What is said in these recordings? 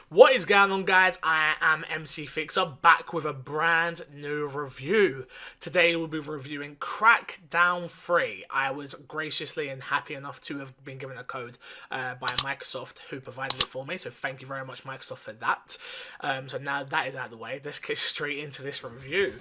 What is going on, guys? I am XoB Fixer, back with a brand new review. Today we'll be reviewing Crackdown 3. I was graciously and happy enough to have been given a code by Microsoft, who provided it for me, so thank you very much, Microsoft, for that. So now that is out of the way, let's get straight into this review.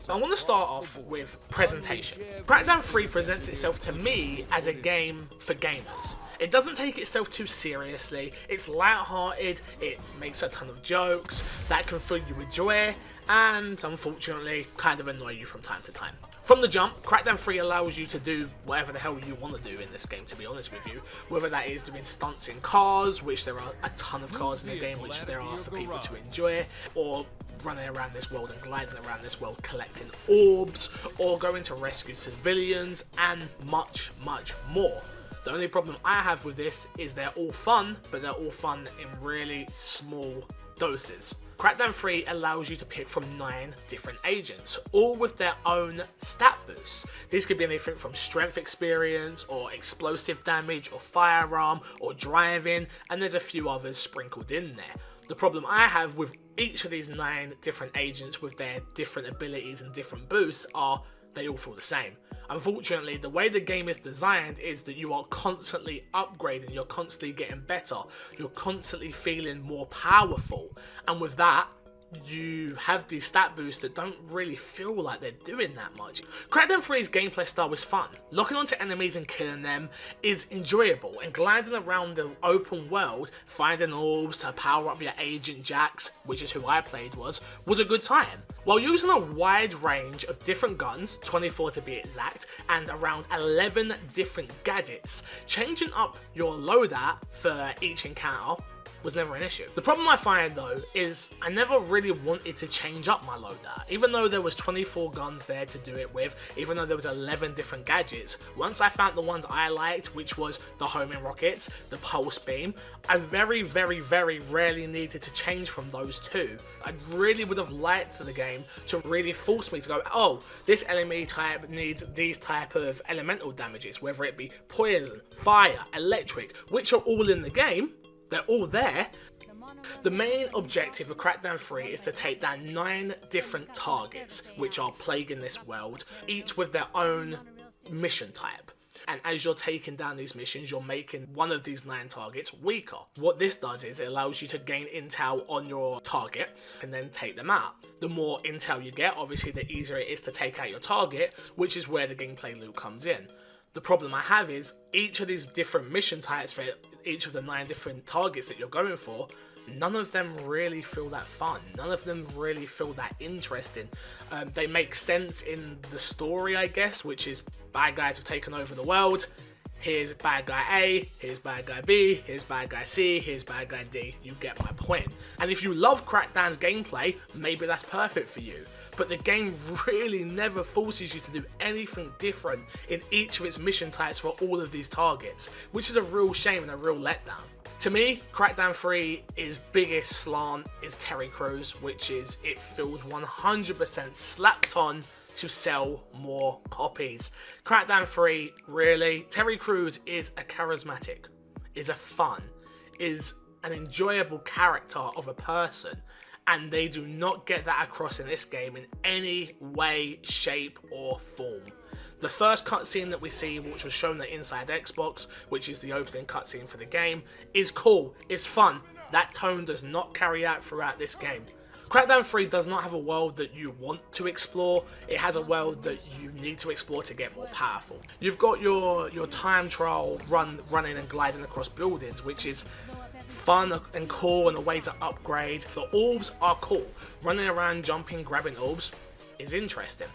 I want to start off with presentation. Crackdown 3 presents itself to me as a game for gamers. It doesn't take itself too seriously, it's light-hearted, it makes a ton of jokes that can fill you with joy, and unfortunately, kind of annoy you from time to time. From the jump, Crackdown 3 allows you to do whatever the hell you want to do in this game, to be honest with you. Whether that is doing stunts in cars, which there are a ton of cars in the game, which there are for people to enjoy, or running around this world and gliding around this world collecting orbs, or going to rescue civilians, and much, much more. The only problem I have with this is they're all fun, but they're all fun in really small doses. Crackdown 3 allows you to pick from 9 different agents, all with their own stat boosts. These could be anything from strength experience, or explosive damage, or firearm, or driving, and there's a few others sprinkled in there. The problem I have with each of these 9 different agents with their different abilities and different boosts are they all feel the same. Unfortunately, the way the game is designed is that you are constantly upgrading, you're constantly getting better, you're constantly feeling more powerful, and with that, you have these stat boosts that don't really feel like they're doing that much. Crackdown 3's gameplay style is fun. Locking onto enemies and killing them is enjoyable, and gliding around the open world, finding orbs to power up your Agent Jax, which is who I played was a good time. While using a wide range of different guns, 24 to be exact, and around 11 different gadgets, changing up your loadout for each encounter was never an issue. The problem I find though is I never really wanted to change up my loadout. Even though there was 24 guns there to do it with, even though there was 11 different gadgets, once I found the ones I liked, which was the homing rockets, the pulse beam, I very rarely needed to change from those two. I really would have liked the game to really force me to go, oh, this enemy type needs these type of elemental damages, whether it be poison, fire, electric, which are all in the game. They're all there. The main objective of Crackdown 3 is to take down 9 different targets which are plaguing this world, each with their own mission type. And as you're taking down these missions, you're making one of these 9 targets weaker. What this does is it allows you to gain intel on your target and then take them out. The more intel you get, obviously the easier it is to take out your target, which is where the gameplay loop comes in. The problem I have is each of these different mission types for each of the 9 different targets that you're going for, none of them really feel that fun. None of them really feel that interesting. They make sense in the story, I guess, which is bad guys have taken over the world. Here's bad guy A, here's bad guy B, here's bad guy C, here's bad guy D. You get my point. And if you love Crackdown's gameplay, maybe that's perfect for you. But the game really never forces you to do anything different in each of its mission types for all of these targets, which is a real shame and a real letdown. To me, Crackdown 3's biggest slant is Terry Crews, which is it feels 100% slapped on to sell more copies. Crackdown 3, really, Terry Crews is a charismatic, is a fun, is an enjoyable character of a person, and they do not get that across in this game in any way, shape or form. The first cutscene that we see, which was shown at Inside Xbox, which is the opening cutscene for the game, is cool, it's fun. That tone does not carry out throughout this game. Crackdown 3 does not have a world that you want to explore, it has a world that you need to explore to get more powerful. You've got your time trial running and gliding across buildings, which is fun and cool and a way to upgrade. The orbs are cool. Running around, jumping, grabbing orbs is interesting.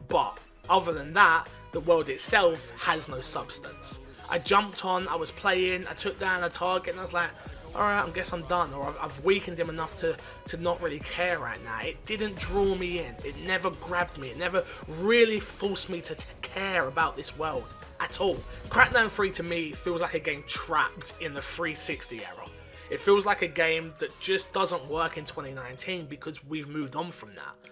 But other than that, the world itself has no substance. I jumped on, I was playing, I took down a target and I was like, alright, I guess I'm done, or I've weakened him enough to not really care right now. It didn't draw me in, it never grabbed me, it never really forced me to care about this world at all. Crackdown 3 to me feels like a game trapped in the 360 era. It feels like a game that just doesn't work in 2019 because we've moved on from that.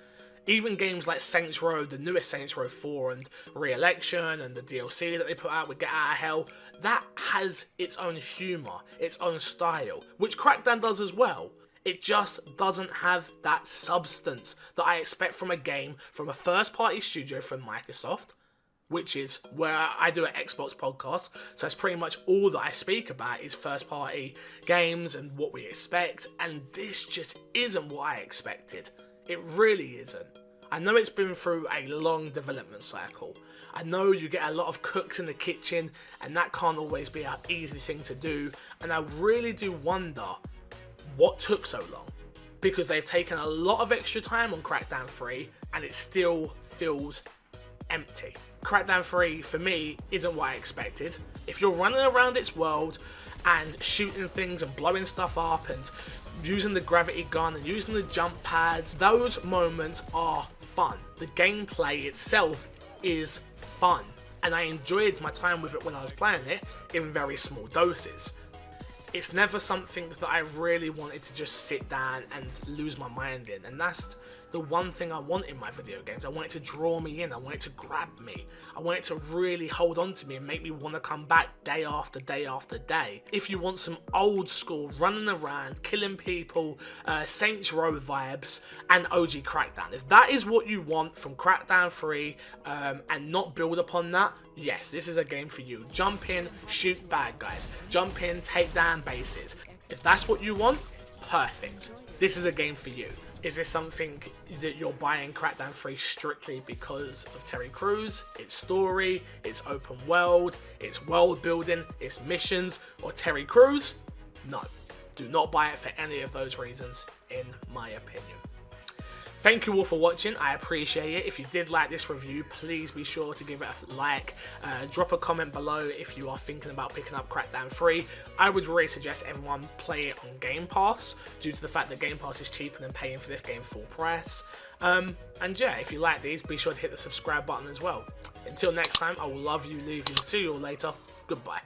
Even games like Saints Row, the newest Saints Row 4 and Re-Election and the DLC that they put out with Get Out of Hell, that has its own humour, its own style, which Crackdown does as well. It just doesn't have that substance that I expect from a game from a first-party studio from Microsoft, which is where I do an Xbox podcast, so that's pretty much all that I speak about is first-party games and what we expect, and this just isn't what I expected. It really isn't. I know it's been through a long development cycle. I know you get a lot of cooks in the kitchen, and that can't always be an easy thing to do, and I really do wonder what took so long, because they've taken a lot of extra time on Crackdown 3, and it still feels empty. Crackdown 3, for me, isn't what I expected. If you're running around its world and shooting things and blowing stuff up and using the gravity gun and using the jump pads, those moments are fun. The gameplay itself is fun, and I enjoyed my time with it when I was playing it in very small doses. It's never something that I really wanted to just sit down and lose my mind in, and that's the one thing I want in my video games. I want it to draw me in, I want it to grab me, I want it to really hold on to me and make me want to come back day after day after day. If you want some old school running around, killing people, Saints Row vibes and OG Crackdown, if that is what you want from Crackdown 3 and not build upon that, yes, this is a game for you. Jump in, shoot bad guys, jump in, take down bases. If that's what you want, perfect. This is a game for you. Is this something that you're buying Crackdown 3 strictly because of Terry Crews, its story, its open world, its world building, its missions, or Terry Crews? No. Do not buy it for any of those reasons, in my opinion. Thank you all for watching, I appreciate it. If you did like this review, please be sure to give it a like. Drop a comment below if you are thinking about picking up Crackdown 3. I would really suggest everyone play it on Game Pass, due to the fact that Game Pass is cheaper than paying for this game full price. And yeah, if you like these, be sure to hit the subscribe button as well. Until next time, I will love you, leave you, see you all later. Goodbye.